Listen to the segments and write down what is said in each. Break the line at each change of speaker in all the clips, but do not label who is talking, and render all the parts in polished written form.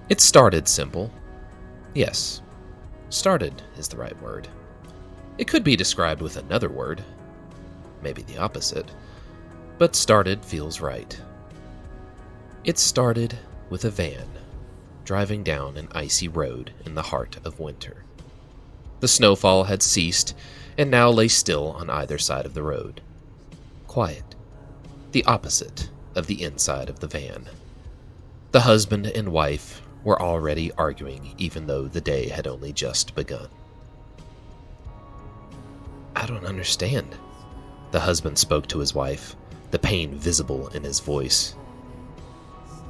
It started simple. Yes, started is the right word. It could be described with another word, maybe the opposite, but started feels right. It started with a van driving down an icy road in the heart of winter. The snowfall had ceased and now lay still on either side of the road. Quiet, the opposite of the inside of the van. The husband and wife were already arguing even though the day had only just begun. I don't understand. The husband spoke to his wife, the pain visible in his voice.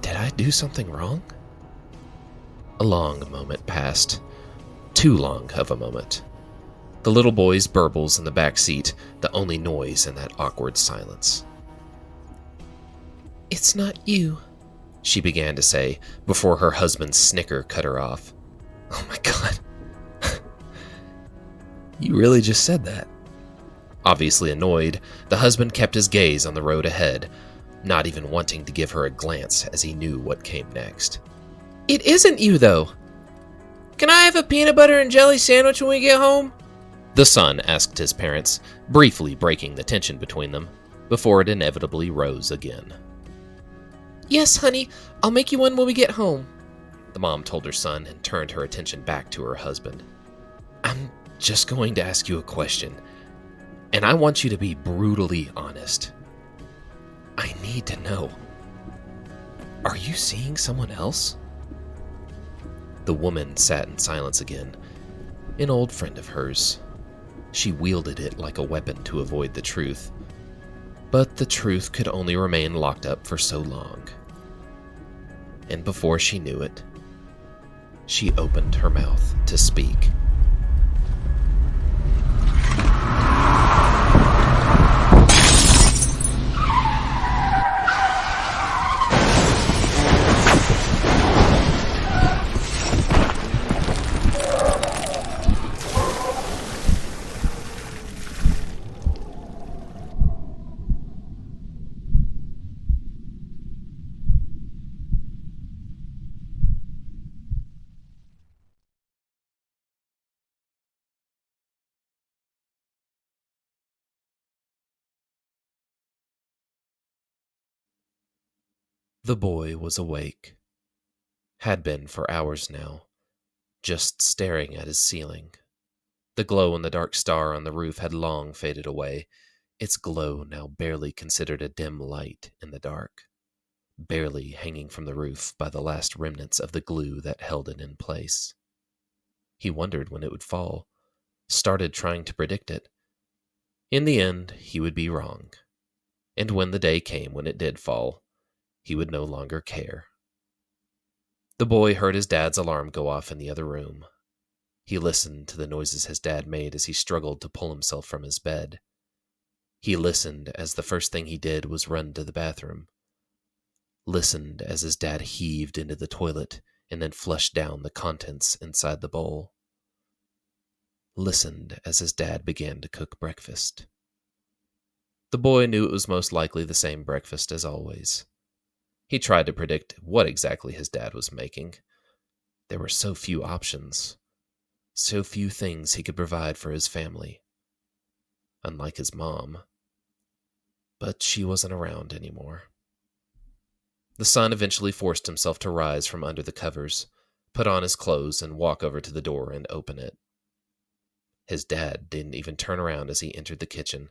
Did I do something wrong? A long moment passed. Too long of a moment. The little boy's burbles in the back seat, the only noise in that awkward silence. It's not you, she began to say before her husband's snicker cut her off. Oh my God. You really just said that. Obviously annoyed, the husband kept his gaze on the road ahead, not even wanting to give her a glance as he knew what came next. It isn't you, though. Can I have a peanut butter and jelly sandwich when we get home? The son asked his parents, briefly breaking the tension between them, before it inevitably rose again. Yes, honey, I'll make you one when we get home, the mom told her son and turned her attention back to her husband. I'm just going to ask you a question, and I want you to be brutally honest. I need to know. Are you seeing someone else? The woman sat in silence again, an old friend of hers. She wielded it like a weapon to avoid the truth, but the truth could only remain locked up for so long. And before she knew it, she opened her mouth to speak. The boy was awake. Had been for hours now, just staring at his ceiling. The glow in the dark star on the roof had long faded away, its glow now barely considered a dim light in the dark, barely hanging from the roof by the last remnants of the glue that held it in place. He wondered when it would fall, started trying to predict it. In the end, he would be wrong, and when the day came when it did fall, he would no longer care. The boy heard his dad's alarm go off in the other room. He listened to the noises his dad made as he struggled to pull himself from his bed. He listened as the first thing he did was run to the bathroom. Listened as his dad heaved into the toilet and then flushed down the contents inside the bowl. Listened as his dad began to cook breakfast. The boy knew it was most likely the same breakfast as always. He tried to predict what exactly his dad was making. There were so few options, so few things he could provide for his family. Unlike his mom. But she wasn't around anymore. The son eventually forced himself to rise from under the covers, put on his clothes, and walk over to the door and open it. His dad didn't even turn around as he entered the kitchen,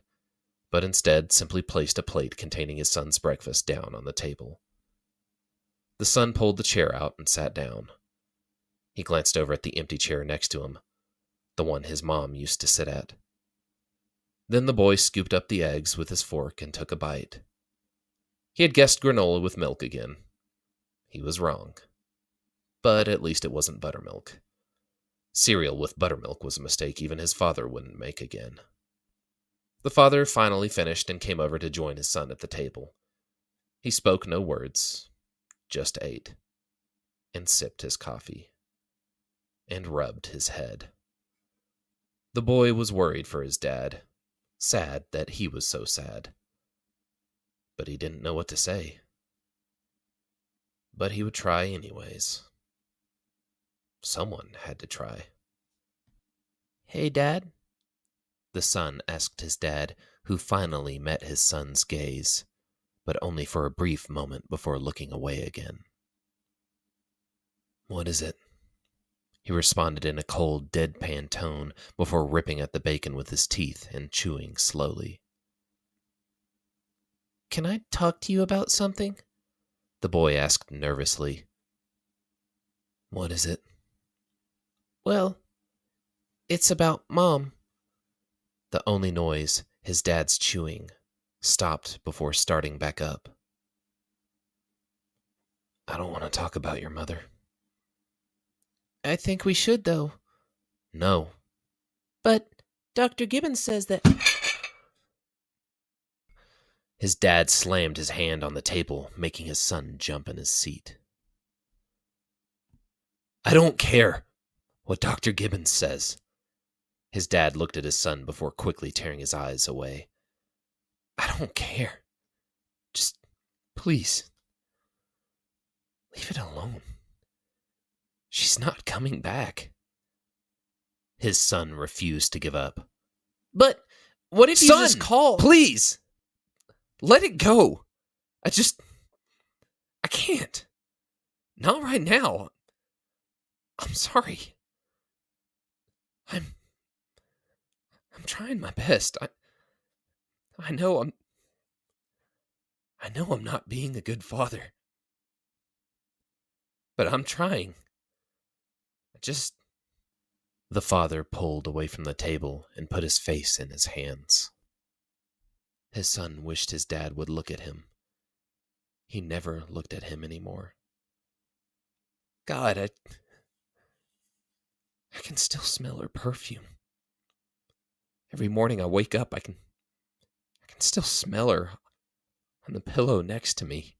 but instead simply placed a plate containing his son's breakfast down on the table. The son pulled the chair out and sat down. He glanced over at the empty chair next to him, the one his mom used to sit at. Then the boy scooped up the eggs with his fork and took a bite. He had guessed granola with milk again. He was wrong. But at least it wasn't buttermilk. Cereal with buttermilk was a mistake even his father wouldn't make again. The father finally finished and came over to join his son at the table. He spoke no words, just ate, and sipped his coffee, and rubbed his head. The boy was worried for his dad, sad that he was so sad. But he didn't know what to say. But he would try anyways. Someone had to try. "Hey, Dad?" the son asked his dad, who finally met his son's gaze, but only for a brief moment before looking away again. "What is it?" he responded in a cold, deadpan tone before ripping at the bacon with his teeth and chewing slowly. "Can I talk to you about something?" the boy asked nervously. "What is it?" "Well, it's about Mom." The only noise, his dad's chewing, stopped before starting back up. "I don't want to talk about your mother." "I think we should, though." "No." "But Dr. Gibbons says that..." His dad slammed his hand on the table, making his son jump in his seat. "I don't care what Dr. Gibbons says." His dad looked at his son before quickly tearing his eyes away. "I don't care. Just, please, leave it alone. She's not coming back." His son refused to give up. "But what if you just call..." "Please! Let it go. I can't. Not right now. I'm sorry. I'm trying my best. I know I'm not being a good father. But I'm trying. The father pulled away from the table and put his face in his hands. His son wished his dad would look at him. He never looked at him anymore. "God, I can still smell her perfume. Every morning I wake up, I can still smell her on the pillow next to me.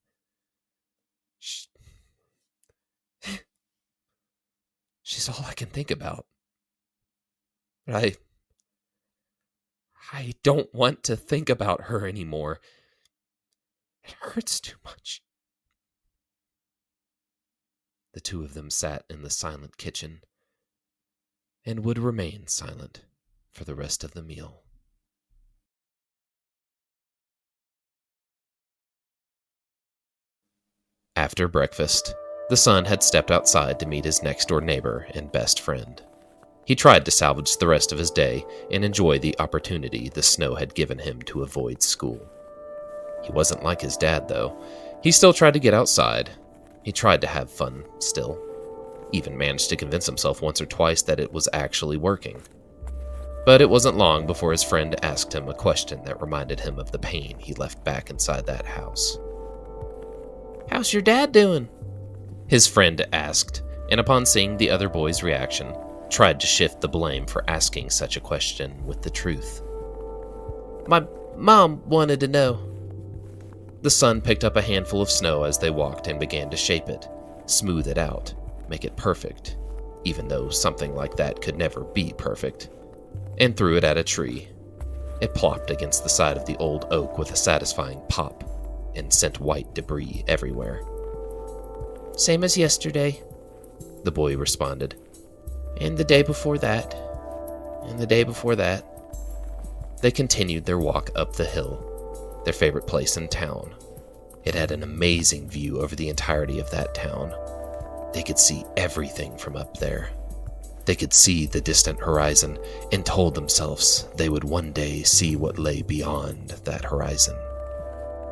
She's all I can think about. But I don't want to think about her anymore. It hurts too much." The two of them sat in the silent kitchen and would remain silent for the rest of the meal. After breakfast, the son had stepped outside to meet his next-door neighbor and best friend. He tried to salvage the rest of his day and enjoy the opportunity the snow had given him to avoid school. He wasn't like his dad, though. He still tried to get outside. He tried to have fun still. Even managed to convince himself once or twice that it was actually working. But it wasn't long before his friend asked him a question that reminded him of the pain he left back inside that house. "How's your dad doing?" his friend asked, and upon seeing the other boy's reaction, tried to shift the blame for asking such a question with the truth. "My mom wanted to know." The son picked up a handful of snow as they walked and began to shape it, smooth it out, make it perfect, even though something like that could never be perfect, and threw it at a tree. It plopped against the side of the old oak with a satisfying pop and sent white debris everywhere. "Same as yesterday," the boy responded. "And the day before that. And the day before that." They continued their walk up the hill, their favorite place in town. It had an amazing view over the entirety of that town. They could see everything from up there. They could see the distant horizon and told themselves they would one day see what lay beyond that horizon.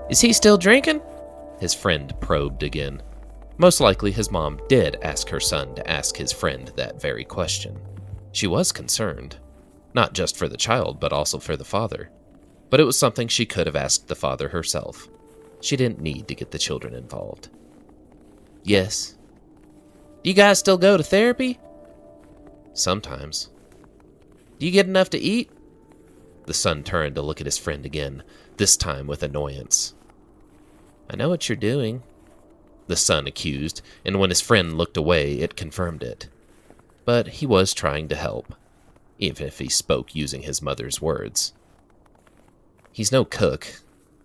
"Is he still drinking?" his friend probed again. Most likely his mom did ask her son to ask his friend that very question. She was concerned, not just for the child, but also for the father. But it was something she could have asked the father herself. She didn't need to get the children involved. "Yes." "Do you guys still go to therapy?" "Sometimes." "Do you get enough to eat?" The son turned to look at his friend again, this time with annoyance. "I know what you're doing," the son accused, and when his friend looked away, it confirmed it. But he was trying to help, even if he spoke using his mother's words. "He's no cook,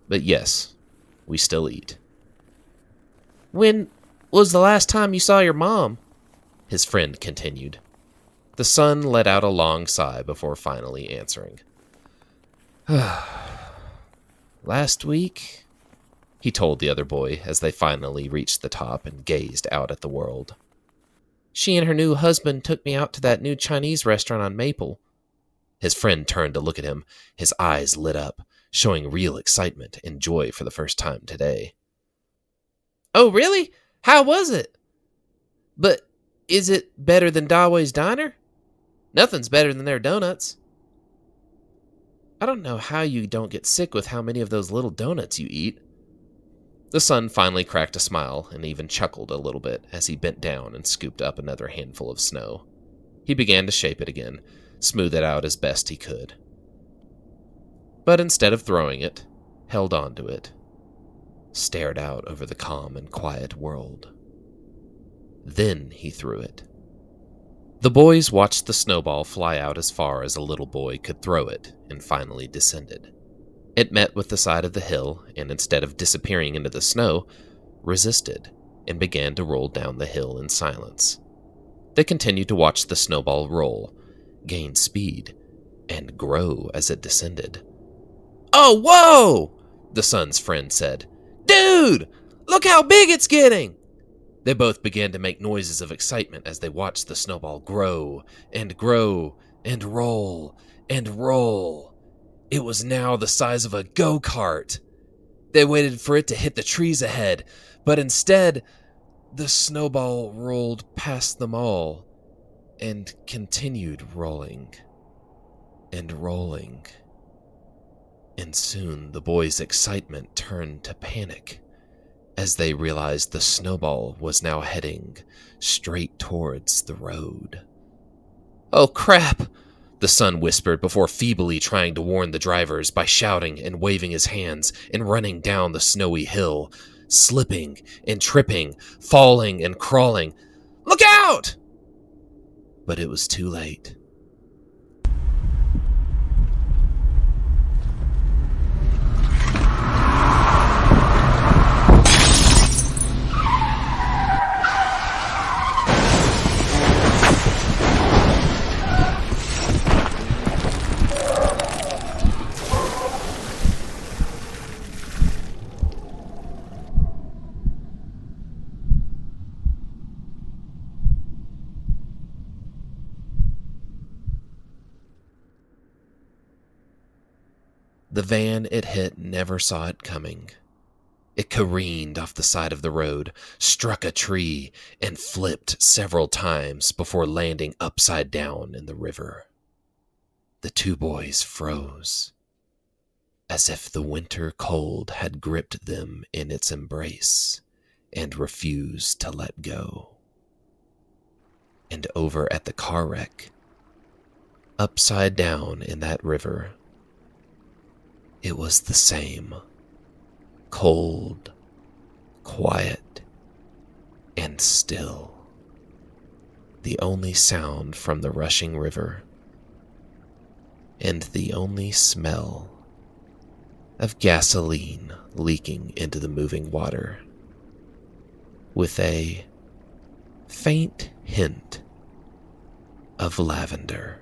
but yes, we still eat." "When was the last time you saw your mom?" his friend continued. The son let out a long sigh before finally answering. Last week, he told the other boy as they finally reached the top and gazed out at the world. She and her new husband took me out to that new Chinese restaurant on Maple. His friend turned to look at him, his eyes lit up, showing real excitement and joy for the first time today. Oh, really? How was it? But is it better than Dawei's Diner? Nothing's better than their donuts. I don't know how you don't get sick with how many of those little donuts you eat. The son finally cracked a smile and even chuckled a little bit as he bent down and scooped up another handful of snow. He began to shape it again, smooth it out as best he could. But instead of throwing it, held on to it, stared out over the calm and quiet world. Then he threw it. The boys watched the snowball fly out as far as a little boy could throw it and finally descended. It met with the side of the hill and instead of disappearing into the snow, resisted and began to roll down the hill in silence. They continued to watch the snowball roll, gain speed, and grow as it descended. Oh, whoa! The son's friend said. Dude, look how big it's getting! They both began to make noises of excitement as they watched the snowball grow and grow and roll and roll. It was now the size of a go-kart. They waited for it to hit the trees ahead, but instead, the snowball rolled past them all and continued rolling and rolling. And soon the boys' excitement turned to panic as they realized the snowball was now heading straight towards the road. Oh crap! The son whispered before feebly trying to warn the drivers by shouting and waving his hands and running down the snowy hill, slipping and tripping, falling and crawling. Look out! But it was too late. The van it hit never saw it coming. It careened off the side of the road, struck a tree, and flipped several times before landing upside down in the river. The two boys froze, as if the winter cold had gripped them in its embrace and refused to let go. And over at the car wreck, upside down in that river, it was the same. Cold, quiet, and still. The only sound from the rushing river, and the only smell of gasoline leaking into the moving water, with a faint hint of lavender.